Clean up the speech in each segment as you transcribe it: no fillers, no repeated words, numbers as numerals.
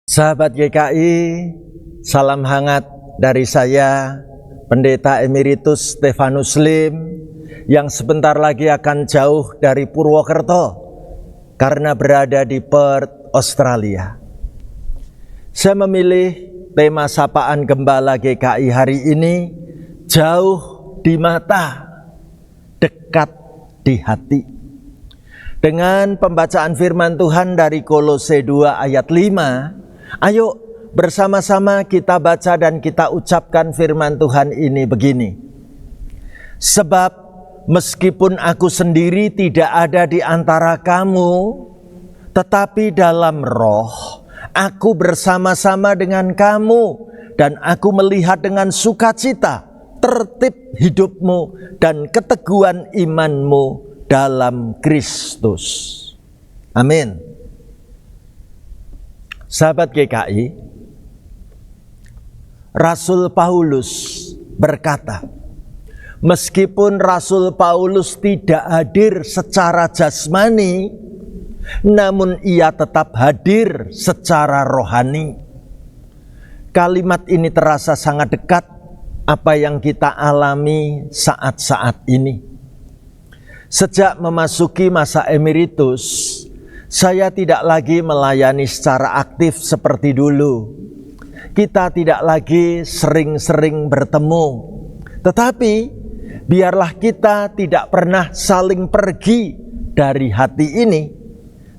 Sahabat GKI, salam hangat dari saya, Pendeta Emeritus Stefanus Lim, yang sebentar lagi akan jauh dari Purwokerto karena berada di Perth, Australia. Saya memilih tema sapaan Gembala GKI hari ini, jauh di mata, dekat di hati. Dengan pembacaan firman Tuhan dari Kolose 2 ayat 5, ayo bersama-sama kita baca dan kita ucapkan firman Tuhan ini begini. Sebab meskipun aku sendiri tidak ada di antara kamu, tetapi dalam roh aku bersama-sama dengan kamu, dan aku melihat dengan sukacita tertib hidupmu dan keteguhan imanmu dalam Kristus. Amin. Sahabat GKI, Rasul Paulus berkata, meskipun Rasul Paulus tidak hadir secara jasmani, namun ia tetap hadir secara rohani. Kalimat ini terasa sangat dekat apa yang kita alami saat-saat ini. Sejak memasuki masa emeritus, saya tidak lagi melayani secara aktif seperti dulu. Kita tidak lagi sering-sering bertemu. Tetapi biarlah kita tidak pernah saling pergi dari hati ini.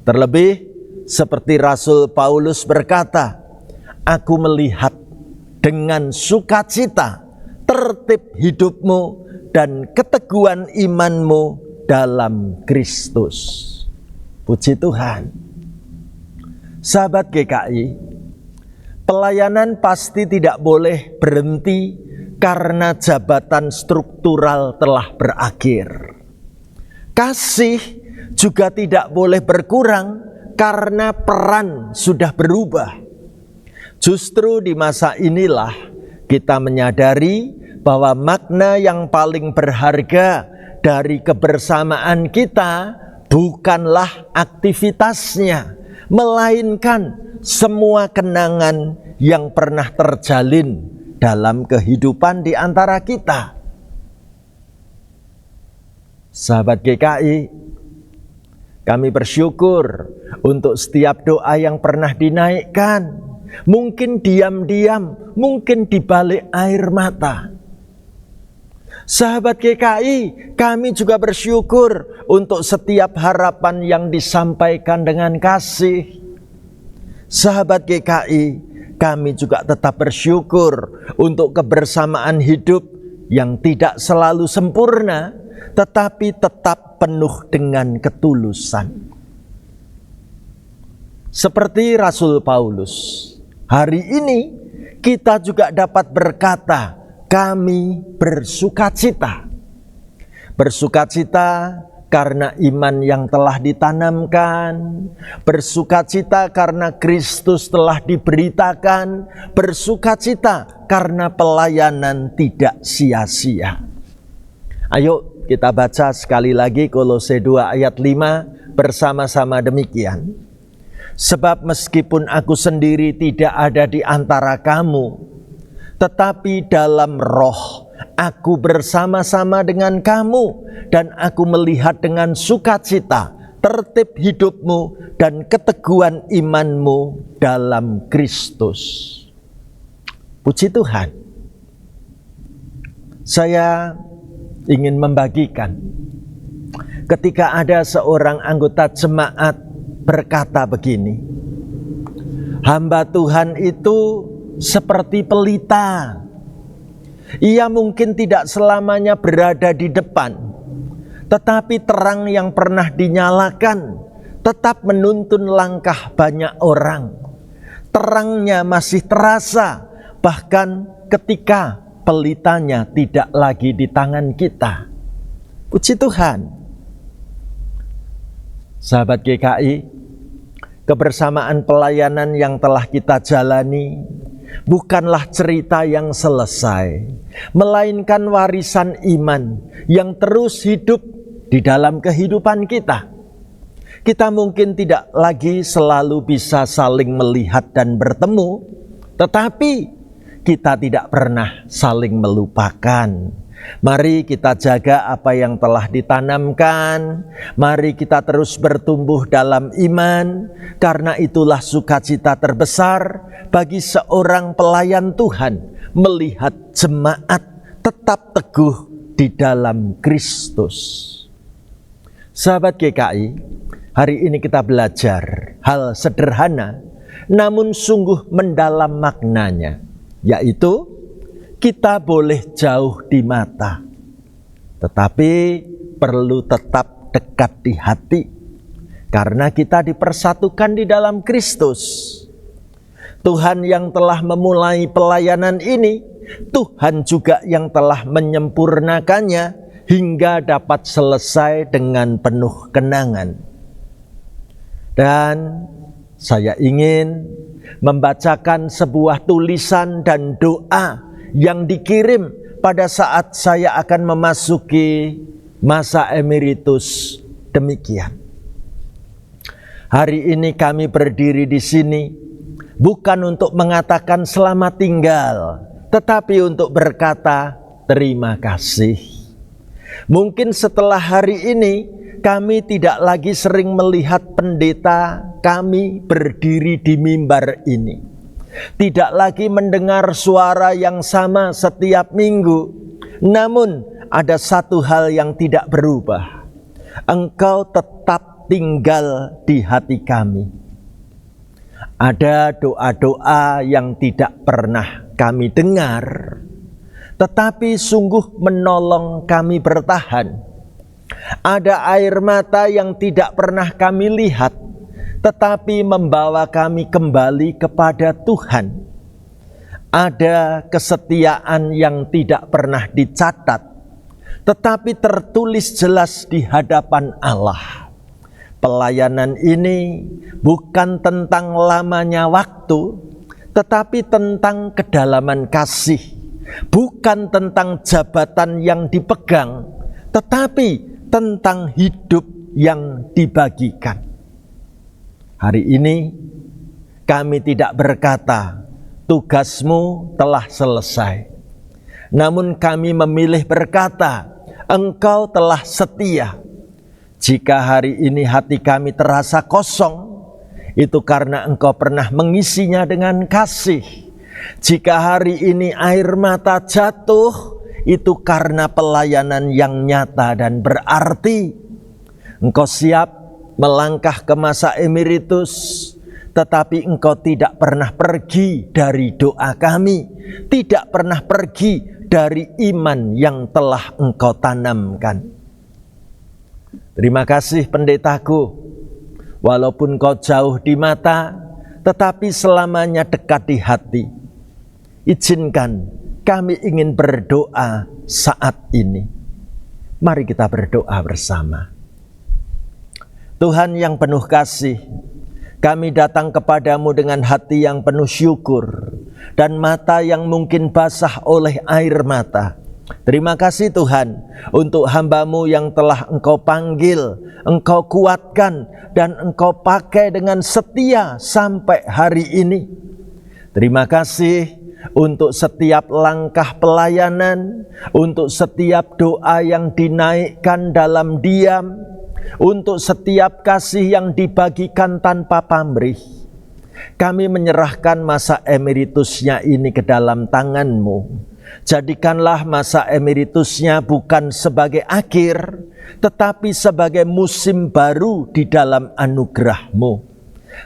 Terlebih seperti Rasul Paulus berkata, aku melihat dengan sukacita tertib hidupmu dan keteguhan imanmu dalam Kristus. Puji Tuhan. Sahabat GKI, pelayanan pasti tidak boleh berhenti karena jabatan struktural telah berakhir. Kasih juga tidak boleh berkurang karena peran sudah berubah. Justru di masa inilah kita menyadari bahwa makna yang paling berharga dari kebersamaan kita bukanlah aktivitasnya, melainkan semua kenangan yang pernah terjalin dalam kehidupan di antara kita. Sahabat GKI, kami bersyukur untuk setiap doa yang pernah dinaikkan, mungkin diam-diam, mungkin di balik air mata. Sahabat GKI, kami juga bersyukur untuk setiap harapan yang disampaikan dengan kasih. Sahabat GKI, kami juga tetap bersyukur untuk kebersamaan hidup yang tidak selalu sempurna, tetapi tetap penuh dengan ketulusan. Seperti Rasul Paulus, hari ini kita juga dapat berkata, kami bersukacita. Bersukacita karena iman yang telah ditanamkan, bersukacita karena Kristus telah diberitakan, bersukacita karena pelayanan tidak sia-sia. Ayo kita baca sekali lagi Kolose 2 ayat 5 bersama-sama demikian. Sebab meskipun aku sendiri tidak ada di antara kamu, tetapi dalam roh aku bersama-sama dengan kamu, dan aku melihat dengan sukacita tertib hidupmu dan keteguhan imanmu dalam Kristus. Puji Tuhan. Saya ingin membagikan ketika ada seorang anggota jemaat berkata begini, hamba Tuhan itu seperti pelita. Ia mungkin tidak selamanya berada di depan, tetapi terang yang pernah dinyalakan tetap menuntun langkah banyak orang. Terangnya masih terasa, bahkan ketika pelitanya tidak lagi di tangan kita. Puji Tuhan. Sahabat GKI, kebersamaan pelayanan yang telah kita jalani bukanlah cerita yang selesai, melainkan warisan iman yang terus hidup di dalam kehidupan kita. Kita mungkin tidak lagi selalu bisa saling melihat dan bertemu, tetapi kita tidak pernah saling melupakan. Mari kita jaga apa yang telah ditanamkan. Mari kita terus bertumbuh dalam iman, karena itulah sukacita terbesar bagi seorang pelayan Tuhan melihat jemaat tetap teguh di dalam Kristus. Sahabat GKI, hari ini kita belajar hal sederhana namun sungguh mendalam maknanya, yaitu kita boleh jauh di mata, tetapi perlu tetap dekat di hati, karena kita dipersatukan di dalam Kristus. Tuhan yang telah memulai pelayanan ini, Tuhan juga yang telah menyempurnakannya hingga dapat selesai dengan penuh kenangan. Dan saya ingin membacakan sebuah tulisan dan doa yang dikirim pada saat saya akan memasuki masa emeritus demikian. Hari ini kami berdiri di sini bukan untuk mengatakan selamat tinggal, tetapi untuk berkata terima kasih. Mungkin setelah hari ini kami tidak lagi sering melihat pendeta kami berdiri di mimbar ini. Tidak lagi mendengar suara yang sama setiap minggu. Namun ada satu hal yang tidak berubah. Engkau tetap tinggal di hati kami. Ada doa-doa yang tidak pernah kami dengar, tetapi sungguh menolong kami bertahan. Ada air mata yang tidak pernah kami lihat, tetapi membawa kami kembali kepada Tuhan. Ada kesetiaan yang tidak pernah dicatat, tetapi tertulis jelas di hadapan Allah. Pelayanan ini bukan tentang lamanya waktu, tetapi tentang kedalaman kasih. Bukan tentang jabatan yang dipegang, tetapi tentang hidup yang dibagikan. Hari ini kami tidak berkata tugasmu telah selesai, namun kami memilih berkata engkau telah setia. Jika hari ini hati kami terasa kosong, itu karena engkau pernah mengisinya dengan kasih. Jika hari ini air mata jatuh, itu karena pelayanan yang nyata dan berarti. Engkau siap melangkah ke masa emeritus, tetapi engkau tidak pernah pergi dari doa kami, tidak pernah pergi dari iman yang telah engkau tanamkan. Terima kasih pendetaku, walaupun kau jauh di mata, tetapi selamanya dekat di hati. Izinkan kami ingin berdoa saat ini. Mari kita berdoa bersama. Tuhan yang penuh kasih, kami datang kepadamu dengan hati yang penuh syukur dan mata yang mungkin basah oleh air mata. Terima kasih Tuhan untuk hamba-Mu yang telah Engkau panggil, Engkau kuatkan, dan Engkau pakai dengan setia sampai hari ini. Terima kasih untuk setiap langkah pelayanan, untuk setiap doa yang dinaikkan dalam diam, untuk setiap kasih yang dibagikan tanpa pamrih. Kami menyerahkan masa emeritusnya ini ke dalam tangan-Mu. Jadikanlah masa emeritusnya bukan sebagai akhir, tetapi sebagai musim baru di dalam anugerah-Mu.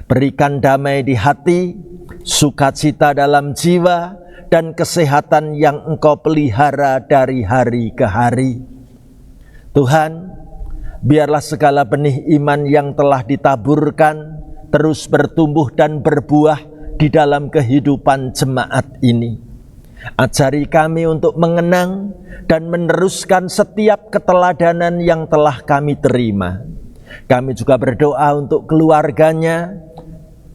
Berikan damai di hati, sukacita dalam jiwa, dan kesehatan yang Engkau pelihara dari hari ke hari. Tuhan, biarlah segala benih iman yang telah ditaburkan terus bertumbuh dan berbuah di dalam kehidupan jemaat ini. Ajari kami untuk mengenang dan meneruskan setiap keteladanan yang telah kami terima. Kami juga berdoa untuk keluarganya.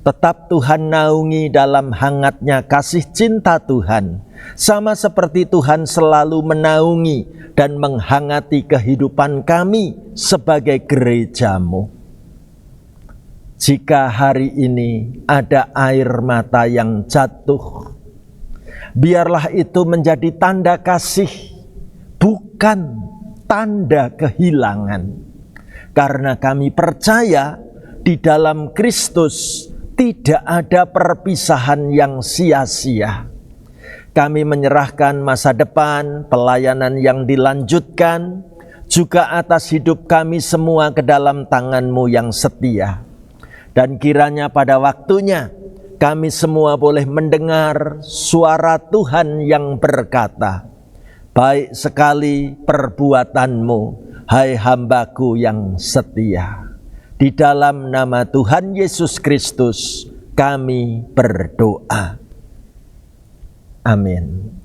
Tetap Tuhan naungi dalam hangatnya kasih cinta Tuhan, sama seperti Tuhan selalu menaungi dan menghangati kehidupan kami sebagai gereja-Mu. Jika hari ini ada air mata yang jatuh, biarlah itu menjadi tanda kasih, bukan tanda kehilangan. Karena kami percaya di dalam Kristus tidak ada perpisahan yang sia-sia. Kami menyerahkan masa depan, pelayanan yang dilanjutkan, juga atas hidup kami semua ke dalam tangan-Mu yang setia. Dan kiranya pada waktunya kami semua boleh mendengar suara Tuhan yang berkata, "Baik sekali perbuatan-Mu, hai hambaku yang setia." Di dalam nama Tuhan Yesus Kristus kami berdoa. Amin.